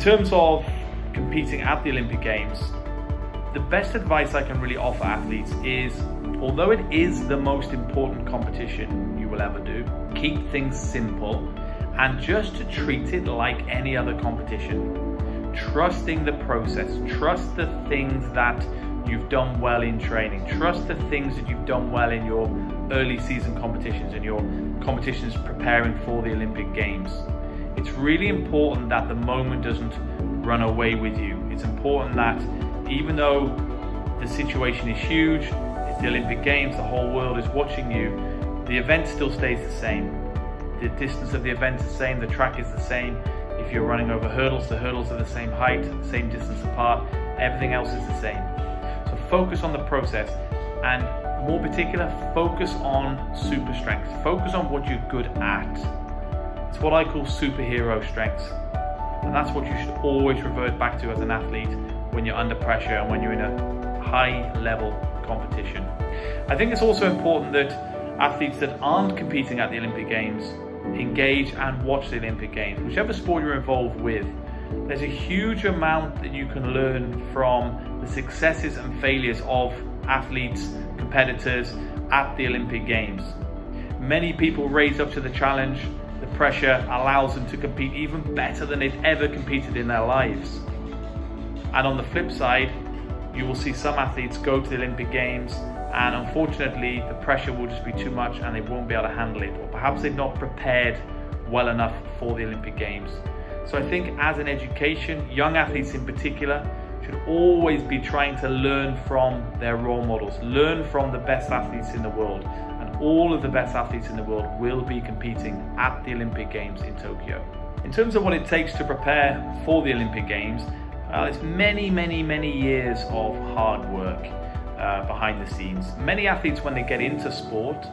terms of competing at the Olympic Games, the best advice I can really offer athletes is, although it is the most important competition you will ever do, keep things simple and just to treat it like any other competition. Trusting the process, trust the things that you've done well in training, trust the things that you've done well in your early season competitions and your competitions preparing for the Olympic Games. It's really important that the moment doesn't run away with you. It's important that even though the situation is huge, it's the Olympic Games, the whole world is watching you, the event still stays the same. The distance of the event is the same, the track is the same. If you're running over hurdles, the hurdles are the same height, the same distance apart, everything else is the same. So focus on the process, and more particular, focus on super strengths. Focus on what you're good at. It's what I call superhero strengths. And that's what you should always revert back to as an athlete when you're under pressure and when you're in a high level competition. I think it's also important that athletes that aren't competing at the Olympic Games engage and watch the Olympic Games. Whichever sport you're involved with, there's a huge amount that you can learn from the successes and failures of athletes, competitors at the Olympic Games. Many people raise up to the challenge. The pressure allows them to compete even better than they've ever competed in their lives. And on the flip side, you will see some athletes go to the Olympic Games and unfortunately the pressure will just be too much and they won't be able to handle it, or perhaps they've not prepared well enough for the Olympic Games. So I think as an education, young athletes in particular should always be trying to learn from their role models, learn from the best athletes in the world. And all of the best athletes in the world will be competing at the Olympic Games in Tokyo. In terms of what it takes to prepare for the Olympic Games, it's many years of hard work behind the scenes. Many athletes, when they get into sport,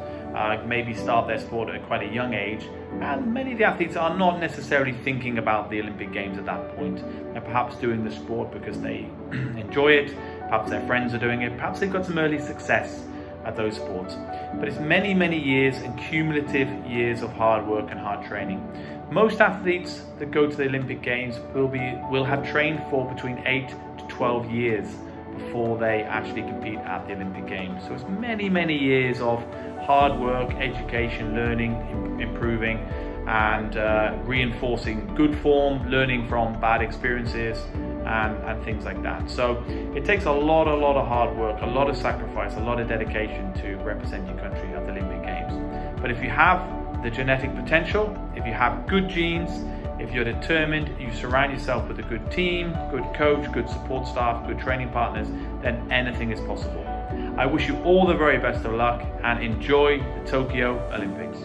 maybe start their sport at quite a young age, and many of the athletes are not necessarily thinking about the Olympic Games at that point. They're perhaps doing the sport because they enjoy it, perhaps their friends are doing it, perhaps they've got some early success at those sports. But it's many years and cumulative years of hard work and hard training. Most athletes that go to the Olympic Games will have trained for between 8 to 12 years before they actually compete at the Olympic Games. So it's many years of hard work, education, learning, improving, and reinforcing good form, learning from bad experiences, and things like that. So it takes a lot of hard work, a lot of sacrifice, a lot of dedication to represent your country at the Olympic Games. But if you have the genetic potential, if you have good genes, if you're determined, you surround yourself with a good team, good coach, good support staff, good training partners, then anything is possible. I wish you all the very best of luck and enjoy the Tokyo Olympics.